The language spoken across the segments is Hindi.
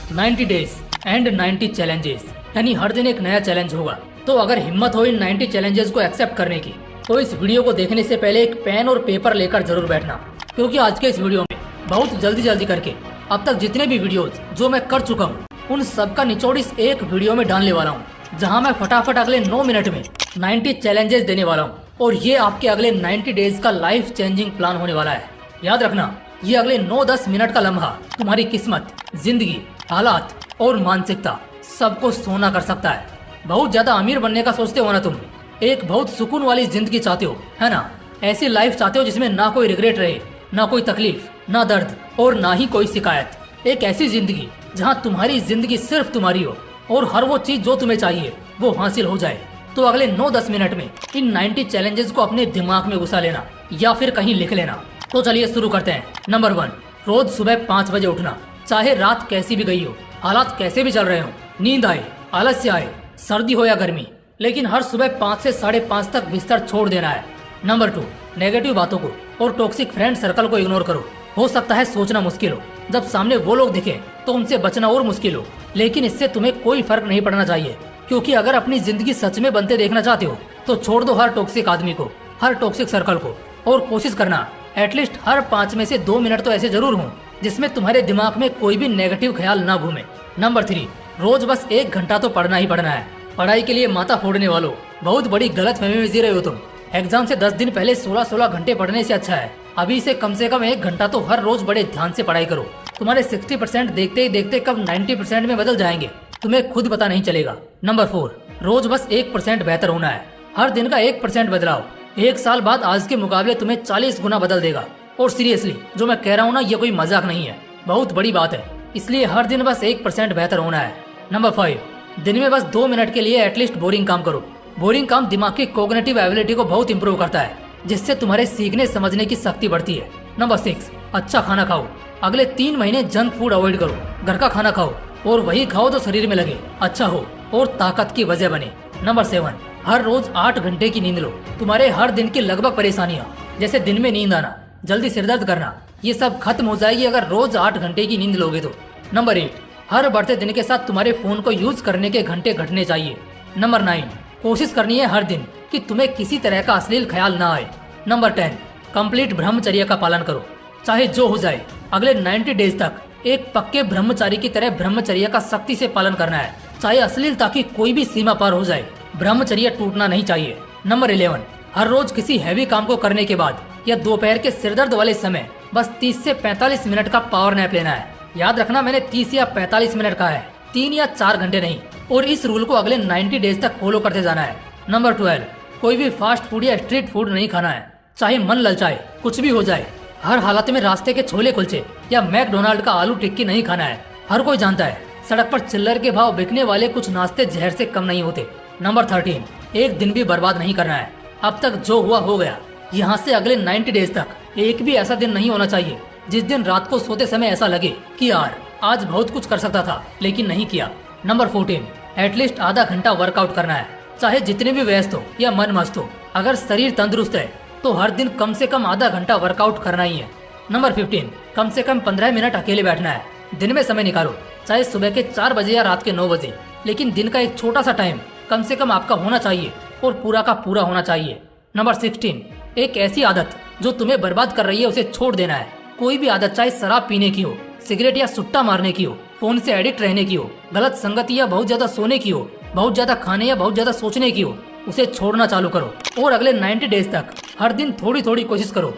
90 डेज एंड 90 चैलेंजेस, यानी हर दिन एक नया चैलेंज होगा। तो अगर हिम्मत हो इन 90 चैलेंजेस को एक्सेप्ट करने की, तो इस वीडियो को देखने से पहले एक पेन और पेपर लेकर जरूर बैठना, क्योंकि आज के इस वीडियो में बहुत जल्दी करके अब तक जितने भी वीडियोस जो मैं कर चुका हूँ उन सबका निचोड़ इस एक वीडियो में डालने वाला हूँ, जहाँ मैं फटाफट अगले 9 मिनट में 90 चैलेंजेस देने वाला हूँ। और ये आपके अगले 90 डेज का लाइफ चेंजिंग प्लान होने वाला है। याद रखना, ये अगले 9-10 मिनट का लम्हा तुम्हारी किस्मत, जिंदगी, हालात और मानसिकता सबको सोना कर सकता है। बहुत ज्यादा अमीर बनने का सोचते हो ना तुम, एक बहुत सुकून वाली जिंदगी चाहते हो, है ना? ऐसी लाइफ चाहते हो जिसमें ना कोई रिग्रेट रहे, ना कोई तकलीफ, ना दर्द और ना ही कोई शिकायत। एक ऐसी जिंदगी जहां तुम्हारी जिंदगी सिर्फ तुम्हारी हो और हर वो चीज जो तुम्हें चाहिए वो हासिल हो जाए। तो अगले 9-10 मिनट में इन 90 चैलेंजेस को अपने दिमाग में घुसा लेना या फिर कहीं लिख लेना। तो चलिए शुरू करते हैं। नंबर 1, रोज सुबह 5 बजे उठना। चाहे रात कैसी भी गई हो, हालात कैसे भी चल रहे हो, नींद आए, आलस्य आए, सर्दी हो या गर्मी, लेकिन हर सुबह 5 से 5:30 तक बिस्तर छोड़ देना है। नंबर 2, नेगेटिव बातों को और टॉक्सिक फ्रेंड सर्कल को इग्नोर करो। हो सकता है सोचना मुश्किल हो, जब सामने वो लोग दिखे तो उनसे बचना और मुश्किल हो, लेकिन इससे तुम्हें कोई फर्क नहीं पड़ना चाहिए, क्योंकि अगर अपनी जिंदगी सच में बनते देखना चाहते हो तो छोड़ दो हर टॉक्सिक आदमी को, हर टॉक्सिक सर्कल को, और कोशिश करना एटलीस्ट हर 5 में से 2 मिनट तो ऐसे जरूर हों जिसमें तुम्हारे दिमाग में कोई भी नेगेटिव ख्याल ना घूमे। नंबर 3, रोज बस 1 घंटा तो पढ़ना ही पढ़ना है। पढ़ाई के लिए माथा फोड़ने वालों, बहुत बड़ी गलत फहमी में जी रहे हो तुम। एग्जाम से 10 दिन पहले 16-16 घंटे पढ़ने से अच्छा है अभी से कम 1 घंटा तो हर रोज बड़े ध्यान से पढ़ाई करो। तुम्हारे 60% देखते ही देखते कब 90% में बदल जाएंगे तुम्हें खुद पता नहीं चलेगा। नंबर 4, रोज बस 1% बेहतर होना है। हर दिन का 1% बदलाव 1 साल बाद आज के मुकाबले तुम्हें 40 गुना बदल देगा। और सीरियसली जो मैं कह रहा हूँ ना, ये कोई मजाक नहीं है, बहुत बड़ी बात है। इसलिए हर दिन बस 1% बेहतर होना है। नंबर 5, दिन में बस 2 मिनट के लिए एटलीस्ट बोरिंग काम करो। बोरिंग काम दिमाग की कॉग्निटिव एबिलिटी को बहुत इंप्रूव करता है, जिससे तुम्हारे सीखने समझने की शक्ति बढ़ती है। नंबर 6, अच्छा खाना खाओ। अगले 3 महीने जंक फूड अवॉइड करो, घर का खाना खाओ और वही खाओ जो शरीर में लगे, अच्छा हो और ताकत की वजह बने। नंबर 7, हर रोज 8 घंटे की नींद लो। तुम्हारे हर दिन की लगभग परेशानियाँ, जैसे दिन में नींद आना, जल्दी सिरदर्द करना, ये सब खत्म हो जाएगी अगर रोज 8 घंटे की नींद लोगे तो। नंबर 8, हर बढ़ते दिन के साथ तुम्हारे फोन को यूज करने के घंटे घटने चाहिए। नंबर 9, कोशिश करनी है हर दिन कि तुम्हें किसी तरह का अश्लील ख्याल ना आए। नंबर 10, कंप्लीट ब्रह्मचर्य का पालन करो। चाहे जो हो जाए, अगले 90 डेज तक एक पक्के ब्रह्मचारी की तरह ब्रह्मचर्य का सख्ती से पालन करना है। चाहे अश्लीलता की कोई भी सीमा पार हो जाए, ब्रह्मचर्य टूटना नहीं चाहिए। नंबर 11, हर रोज किसी हैवी काम को करने के बाद या दोपहर के सिरदर्द वाले समय बस 30 से 45 मिनट का पावर नैप लेना है। याद रखना, मैंने 30 या 45 मिनट कहा है, 3 या 4 घंटे नहीं। और इस रूल को अगले 90 डेज तक फॉलो करते जाना है। नंबर 12, कोई भी फास्ट फूड या स्ट्रीट फूड नहीं खाना है। चाहे मन ललचाए, कुछ भी हो जाए, हर हालत में रास्ते के छोले कुलचे या मैकडोनाल्ड का आलू टिक्की नहीं खाना है। हर कोई जानता है सड़क पर चिल्लर के भाव बिकने वाले कुछ नाश्ते जहर से कम नहीं होते। नंबर 13, एक दिन भी बर्बाद नहीं करना है। अब तक जो हुआ हो गया। यहाँ से अगले 90 डेज तक एक भी ऐसा दिन नहीं होना चाहिए जिस दिन रात को सोते समय ऐसा लगे कि यार आज बहुत कुछ कर सकता था लेकिन नहीं किया। नंबर 14, एटलीस्ट आधा घंटा वर्कआउट करना है। चाहे जितने भी व्यस्त हो या मन मस्त हो, अगर शरीर तंदुरुस्त है तो हर दिन कम से कम आधा घंटा वर्कआउट करना ही है। नंबर 15, कम से कम 15 मिनट अकेले बैठना है। दिन में समय निकालो, चाहे सुबह के 4 बजे या रात के 9 बजे, लेकिन दिन का एक छोटा सा टाइम कम से कम आपका होना चाहिए और पूरा का पूरा होना चाहिए। नंबर 16, एक ऐसी आदत जो तुम्हें बर्बाद कर रही है उसे छोड़ देना है। कोई भी आदत, चाहे शराब पीने की हो, सिगरेट या सुट्टा मारने की हो, फोन से एडिक्ट रहने की हो, गलत संगति या बहुत ज्यादा सोने की हो, बहुत ज्यादा खाने या बहुत ज्यादा सोचने की हो, उसे छोड़ना चालू करो और अगले 90 डेज तक हर दिन थोड़ी थोड़ी कोशिश करो।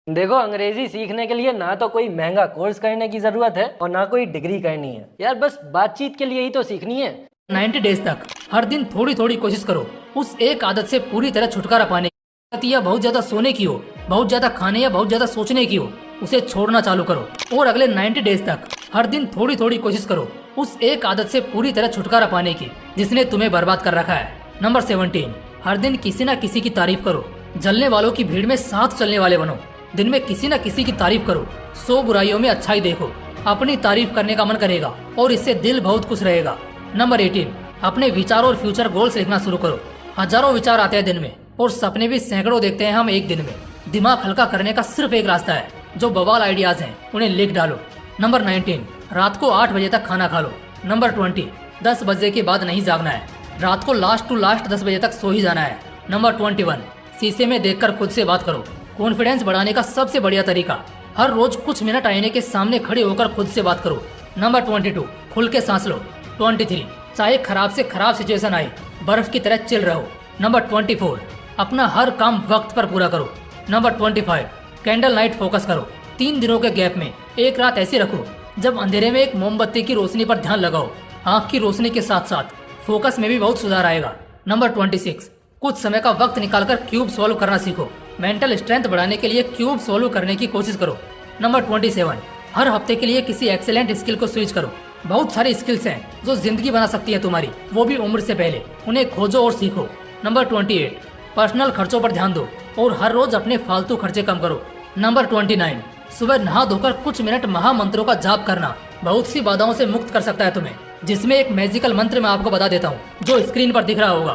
देखो, अंग्रेजी सीखने के लिए ना तो कोई महंगा कोर्स करने की जरूरत है और ना कोई डिग्री करनी है यार, बस बातचीत के लिए ही तो सीखनी है। 90 डेज तक हर दिन थोड़ी थोड़ी कोशिश करो उस एक आदत से पूरी तरह छुटकारा पाने की, या बहुत ज्यादा सोने की हो, बहुत ज्यादा खाने या बहुत ज्यादा सोचने की हो, उसे छोड़ना चालू करो और अगले 90 डेज तक हर दिन थोड़ी थोड़ी कोशिश करो उस एक आदत से पूरी तरह छुटकारा पाने की जिसने तुम्हें बर्बाद कर रखा है। नंबर 17, हर दिन किसी न किसी की तारीफ करो। जलने वालों की भीड़ में साथ चलने वाले बनो। दिन में किसी न किसी की तारीफ करो। 100 बुराइयों में अच्छाई देखो। अपनी तारीफ करने का मन करेगा और इससे दिल बहुत खुश रहेगा। नंबर 18, अपने विचार और फ्यूचर गोल्स लिखना शुरू करो। हजारों विचार आते हैं दिन में और सपने भी सैकड़ों देखते हैं हम एक दिन में। दिमाग हल्का करने का सिर्फ एक रास्ता है, जो बवाल आइडियाज हैं उन्हें लिख डालो। नंबर 19, रात को 8 बजे तक खाना खा लो। नंबर 20, 10 बजे के बाद नहीं जागना है। रात को लास्ट टू लास्ट 10 बजे तक सो ही जाना है। नंबर 21, शीशे में देखकर खुद से बात करो। कॉन्फिडेंस बढ़ाने का सबसे बढ़िया तरीका, हर रोज कुछ मिनट आईने के सामने खड़े होकर खुद से बात करो। नंबर 22, खुल के सांस लो। 23, चाहे खराब से खराब सिचुएशन आए, बर्फ की तरह चिल रहो। नंबर 24, अपना हर काम वक्त पर पूरा करो। नंबर 25, कैंडल नाइट फोकस करो। 3 दिनों के गैप में एक रात ऐसी रखो जब अंधेरे में एक मोमबत्ती की रोशनी पर ध्यान लगाओ। आँख की रोशनी के साथ साथ फोकस में भी बहुत सुधार आएगा। नंबर 26, कुछ समय का वक्त निकालकर क्यूब सॉल्व करना सीखो। मेंटल स्ट्रेंथ बढ़ाने के लिए क्यूब सॉल्व करने की कोशिश करो। नंबर 27, हर हफ्ते के लिए किसी एक्सेलेंट स्किल को स्विच करो। बहुत सारी स्किल्स हैं जो जिंदगी बना सकती है तुम्हारी, वो भी उम्र से पहले। उन्हें खोजो और सीखो। नंबर 28, पर्सनल खर्चों पर ध्यान दो और हर रोज अपने फालतू खर्चे कम करो। नंबर 29, सुबह नहा धोकर कुछ मिनट महामंत्रों का जाप करना बहुत सी बाधाओं से मुक्त कर सकता है तुम्हें, जिसमें एक मैजिकल मंत्र मैं आपको बता देता हूँ जो स्क्रीन पर दिख रहा होगा।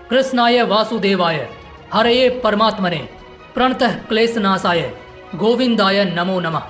कृष्णाय वासुदेवाय हरये परमात्मने प्रणतः क्लेशनाशाय गोविंदाय नमो नमः।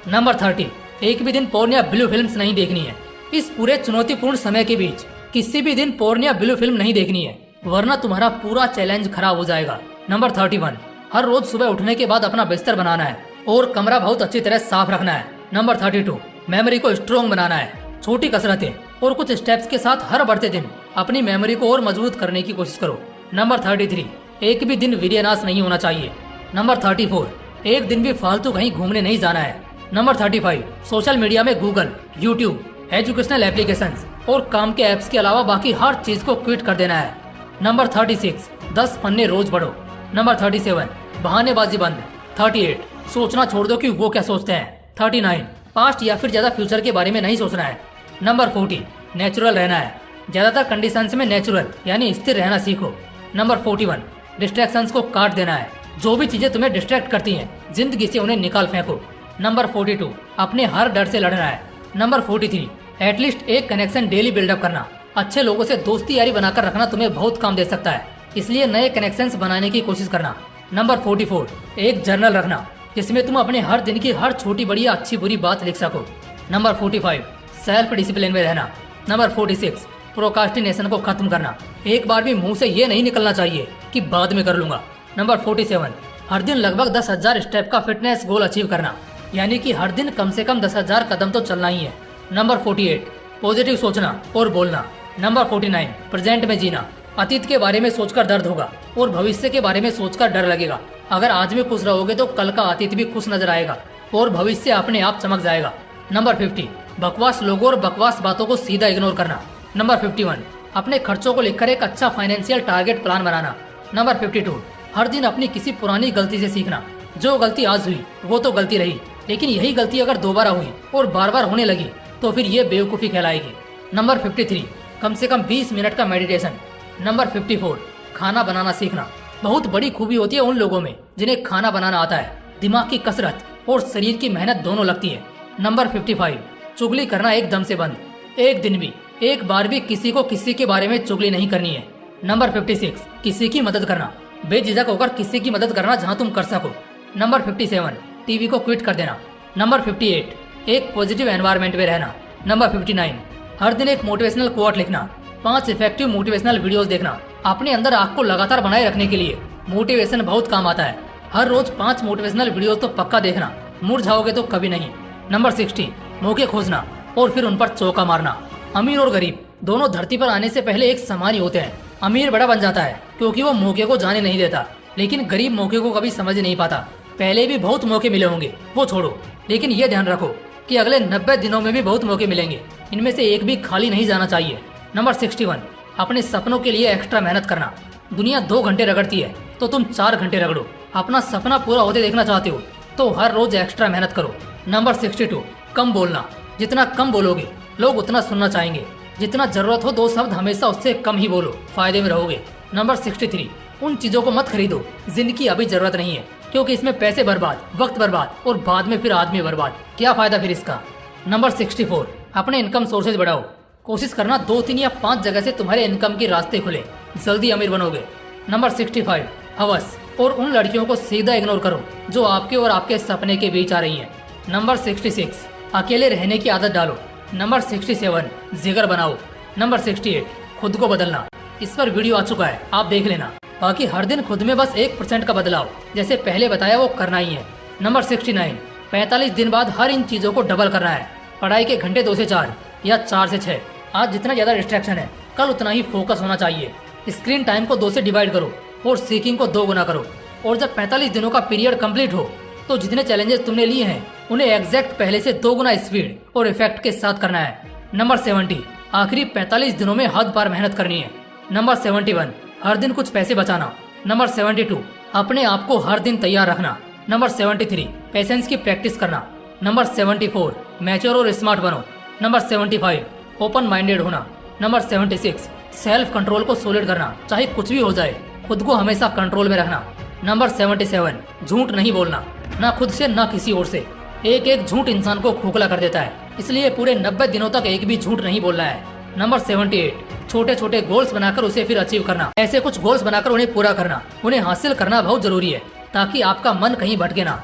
नंबर 30, एक भी दिन पोर्न या ब्लू फिल्म्स नहीं देखनी है। इस पूरे चुनौतीपूर्ण समय के बीच किसी भी दिन पोर्न या ब्लू फिल्म नहीं देखनी है, वरना तुम्हारा पूरा चैलेंज खराब हो जाएगा। नंबर 31, हर रोज सुबह उठने के बाद अपना बिस्तर बनाना है और कमरा बहुत अच्छी तरह साफ रखना है। नंबर 32, मेमोरी को स्ट्रॉन्ग बनाना है। छोटी कसरतें और कुछ स्टेप्स के साथ हर बढ़ते दिन अपनी मेमोरी को और मजबूत करने की कोशिश करो। नंबर 33, एक भी दिन वीर्यनाश नहीं होना चाहिए। नंबर 34, एक दिन भी फालतू कहीं घूमने नहीं जाना है। नंबर 35, सोशल मीडिया में गूगल, यूट्यूब, एजुकेशनल एप्लीकेशंस और काम के ऐप्स के अलावा बाकी हर चीज को क्विट कर देना है। नंबर 36, 10 पन्ने रोज पढ़ो। नंबर 37, बहानेबाजी बंद। 38, सोचना छोड़ दो कि वो क्या सोचते हैं। 39, पास्ट या फिर ज्यादा फ्यूचर के बारे में नहीं सोचना है। नंबर 40, नेचुरल रहना है। ज्यादातर कंडीशंस में नेचुरल यानी स्थिर रहना सीखो। नंबर 41, डिस्ट्रैक्शंस को काट देना है। जो भी चीजें तुम्हें डिस्ट्रैक्ट करती हैं, जिंदगी से उन्हें निकाल फेंको। नंबर 42, अपने हर डर से लड़ना है। नंबर 43, एटलीस्ट एक कनेक्शन डेली बिल्डअप करना। अच्छे लोगों से दोस्ती यारी बनाकर रखना तुम्हें बहुत काम दे सकता है, इसलिए नए कनेक्शंस बनाने की कोशिश करना। नंबर 44, एक जर्नल रखना जिसमें तुम अपने हर दिन की हर छोटी बड़ी या अच्छी बुरी बात लिख सको। नंबर 45, सेल्फ डिसिप्लिन में रहना। नंबर 46, प्रोकास्टिनेशन को खत्म करना। एक बार भी मुंह से ये नहीं निकलना चाहिए कि बाद में कर लूंगा। नंबर 47, हर दिन लगभग 10,000 स्टेप का फिटनेस गोल अचीव करना, यानी कि हर दिन कम से कम 10,000 कदम तो चलना ही है। नंबर 48, पॉजिटिव सोचना और बोलना। नंबर 49, प्रेजेंट में जीना। अतीत के बारे में सोचकर दर्द होगा और भविष्य के बारे में सोचकर डर लगेगा। अगर आज में खुश रहोगे तो कल का अतीत भी खुश नजर आएगा और भविष्य अपने आप चमक जाएगा। नंबर 50, बकवास लोगों और बकवास बातों को सीधा इग्नोर करना। नंबर 51, अपने खर्चों को लिखकर एक अच्छा फाइनेंशियल टारगेट प्लान बनाना। नंबर 52, हर दिन अपनी किसी पुरानी गलती से सीखना। जो गलती आज हुई वो तो गलती रही, लेकिन यही गलती अगर दोबारा हुई और बार बार होने लगी तो फिर ये बेवकूफ़ी कहलाएगी। नंबर 53, कम से कम 20 मिनट का मेडिटेशन। नंबर 54, खाना बनाना सीखना। बहुत बड़ी खूबी होती है उन लोगों में जिन्हें खाना बनाना आता है। दिमाग की कसरत और शरीर की मेहनत दोनों लगती है। नंबर 55, चुगली करना एकदम से बंद। एक दिन भी, एक बार भी किसी को किसी के बारे में चुगली नहीं करनी है। नंबर 56, किसी की मदद करना। बेझिझक होकर किसी की मदद करना जहां तुम कर सको। नंबर 57, टीवी को क्विट कर देना। नंबर 58, एक पॉजिटिव एनवायरनमेंट में रहना। नंबर 59, हर दिन एक मोटिवेशनल कोट लिखना। 5 इफेक्टिव मोटिवेशनल वीडियोस देखना। अपने अंदर आग को लगातार बनाए रखने के लिए मोटिवेशन बहुत काम आता है। हर रोज 5 मोटिवेशनल वीडियोस तो पक्का देखना, मुरझाओगे तो कभी नहीं। नंबर 60, मौके खोजना और फिर उन पर चौका मारना। अमीर और गरीब दोनों धरती पर आने से पहले एक समान ही होते हैं। अमीर बड़ा बन जाता है क्योंकि वो मौके को जाने नहीं देता, लेकिन गरीब मौके को कभी समझ नहीं पाता। पहले भी बहुत मौके मिले होंगे, वो छोड़ो, लेकिन ये ध्यान रखो कि अगले 90 दिनों में भी बहुत मौके मिलेंगे। इनमें से एक भी खाली नहीं जाना चाहिए। नंबर 61, अपने सपनों के लिए एक्स्ट्रा मेहनत करना। दुनिया 2 घंटे रगड़ती है तो तुम 4 घंटे रगड़ो। अपना सपना पूरा होते देखना चाहते हो तो हर रोज एक्स्ट्रा मेहनत करो। नंबर 62, कम बोलना। जितना कम बोलोगे लोग उतना सुनना चाहेंगे। जितना जरूरत हो 2 शब्द हमेशा उससे कम ही बोलो, फायदे में रहोगे। नंबर 63, उन चीजों को मत खरीदो जिनकी अभी जरूरत नहीं है, क्योंकि इसमें पैसे बर्बाद, वक्त बर्बाद और बाद में फिर आदमी बर्बाद। क्या फायदा फिर इसका। नंबर 64, अपने इनकम सोर्सेज बढ़ाओ। कोशिश करना 2, 3 या 5 जगह से तुम्हारे इनकम के रास्ते खुले, जल्दी अमीर बनोगे। नंबर 65, हवस और उन लड़कियों को सीधा इग्नोर करो जो आपके और आपके सपने के बीच आ रही हैं। नंबर 66, अकेले रहने की आदत डालो। नंबर 67 जिगर बनाओ। नंबर 68 खुद को बदलना। इस पर वीडियो आ चुका है, आप देख लेना। बाकी हर दिन खुद में बस 1% का बदलाव जैसे पहले बताया वो करना ही है। नंबर 69 45 दिन बाद हर इन चीजों को डबल करना है। पढ़ाई के घंटे 2 से 4 या 4 से 6। आज जितना ज्यादा डिस्ट्रैक्शन है कल उतना ही फोकस होना चाहिए। स्क्रीन टाइम को 2 से डिवाइड करो और सीकिंग को 2 गुना करो। और जब 45 दिनों का पीरियड कंप्लीट हो तो जितने चैलेंजेस तुमने लिए हैं उन्हें एग्जैक्ट पहले से 2 गुना स्पीड और इफेक्ट के साथ करना है। नंबर 70 आखिरी 45 दिनों में हद पार मेहनत करनी है। नंबर 71 हर दिन कुछ पैसे बचाना। नंबर 72 अपने आप को हर दिन तैयार रखना। नंबर 73 पेशेंस की प्रैक्टिस करना। नंबर 74 मैच्योर और स्मार्ट बनो। नंबर 75 ओपन माइंडेड होना। नंबर 76 सेल्फ कंट्रोल को सॉलिड करना, चाहे कुछ भी हो जाए खुद को हमेशा कंट्रोल में रखना। नंबर 77 झूठ नहीं बोलना, ना खुद से ना किसी और से। एक एक झूठ इंसान को खोखला कर देता है, इसलिए पूरे 90 दिनों तक एक भी झूठ नहीं बोलना है। नंबर 78 छोटे छोटे गोल्स बनाकर उसे फिर अचीव करना। ऐसे कुछ गोल्स बनाकर उन्हें पूरा करना, उन्हें हासिल करना बहुत जरूरी है ताकि आपका मन कहीं भटके ना।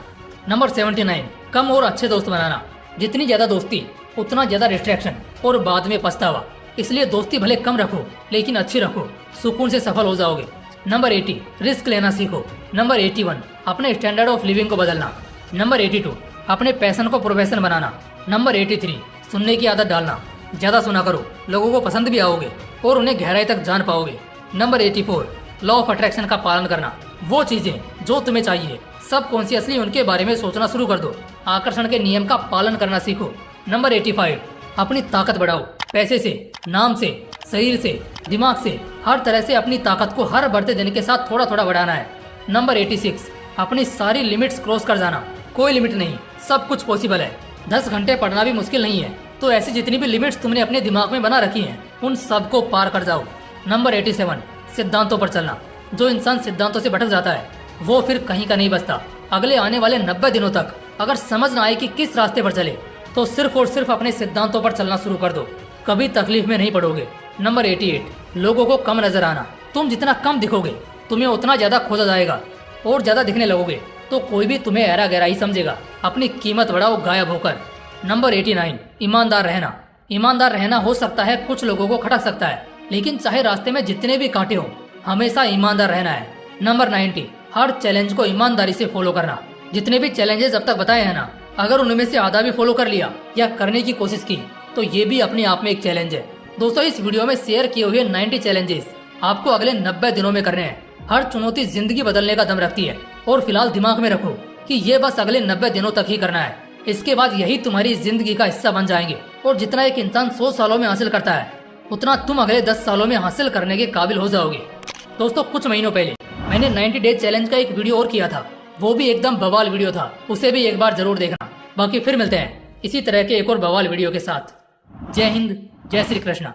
नंबर 79 कम और अच्छे दोस्त बनाना। जितनी ज्यादा दोस्ती उतना ज्यादा डिस्ट्रैक्शन और बाद में पछतावा, इसलिए दोस्ती भले कम रखो लेकिन अच्छी रखो, सुकून से सफल हो जाओगे। नंबर 80 रिस्क लेना सीखो। नंबर 81 अपने स्टैंडर्ड ऑफ लिविंग को बदलना। नंबर 82 अपने पैशन को प्रोफेशन बनाना। नंबर 83 सुनने की आदत डालना, ज्यादा सुना करो, लोगों को पसंद भी आओगे और उन्हें गहराई तक जान पाओगे। नंबर 84 लॉ ऑफ अट्रैक्शन का पालन करना, वो चीजें जो तुम्हें चाहिए सबकॉन्शियसली उनके बारे में सोचना शुरू कर दो। आकर्षण के नियम का पालन करना सीखो। नंबर 85 अपनी ताकत बढ़ाओ, पैसे से, नाम से, शरीर से, दिमाग से, हर तरह से अपनी ताकत को हर बढ़ते दिन के साथ थोड़ा थोड़ा बढ़ाना है। नंबर 86 अपनी सारी लिमिट्स क्रॉस कर जाना, कोई लिमिट नहीं, सब कुछ पॉसिबल है। 10 घंटे पढ़ना भी मुश्किल नहीं है, तो ऐसी जितनी भी लिमिट्स तुमने अपने दिमाग में बना रखी हैं उन सबको पार कर जाओ। नंबर 87 सिद्धांतों पर चलना। जो इंसान सिद्धांतों से भटक जाता है वो फिर कहीं का नहीं बचता। अगले आने वाले 90 दिनों तक अगर समझ ना आए कि किस रास्ते पर चले तो सिर्फ और सिर्फ अपने सिद्धांतों पर चलना शुरू कर दो, कभी तकलीफ में नहीं पड़ोगे। नंबर 88 लोगों को कम नजर आना। तुम जितना कम दिखोगे तुम्हें उतना ज्यादा खोजा जाएगा, और ज्यादा दिखने लगोगे तो कोई भी तुम्हें ऐरा गहरा ही समझेगा। अपनी कीमत बढ़ाओ गायब होकर। नंबर 89 ईमानदार रहना। ईमानदार रहना हो सकता है कुछ लोगों को खटक सकता है, लेकिन चाहे रास्ते में जितने भी कांटे हो हमेशा ईमानदार रहना है। नंबर 90 हर चैलेंज को ईमानदारी से फॉलो करना। जितने भी चैलेंजेस अब तक बताए हैं ना, अगर उनमें से आधा भी फॉलो कर लिया या करने की कोशिश की तो ये भी अपने आप में एक चैलेंज है। दोस्तों इस वीडियो में शेयर किए हुए 90 चैलेंजेस आपको अगले 90 दिनों में करने हैं। हर चुनौती जिंदगी बदलने का दम रखती है, और फिलहाल दिमाग में रखो कि ये बस अगले 90 दिनों तक ही करना है। इसके बाद यही तुम्हारी जिंदगी का हिस्सा बन जाएंगे, और जितना एक इंसान 100 सालों में हासिल करता है उतना तुम अगले 10 सालों में हासिल करने के काबिल हो जाओगे। दोस्तों कुछ महीनों पहले मैंने 90 डेज चैलेंज का एक वीडियो और किया था, वो भी एकदम बवाल वीडियो था, उसे भी एक बार जरूर देखना। बाकी फिर मिलते हैं इसी तरह के एक और बवाल वीडियो के साथ। जय हिंद, जय श्री कृष्णा।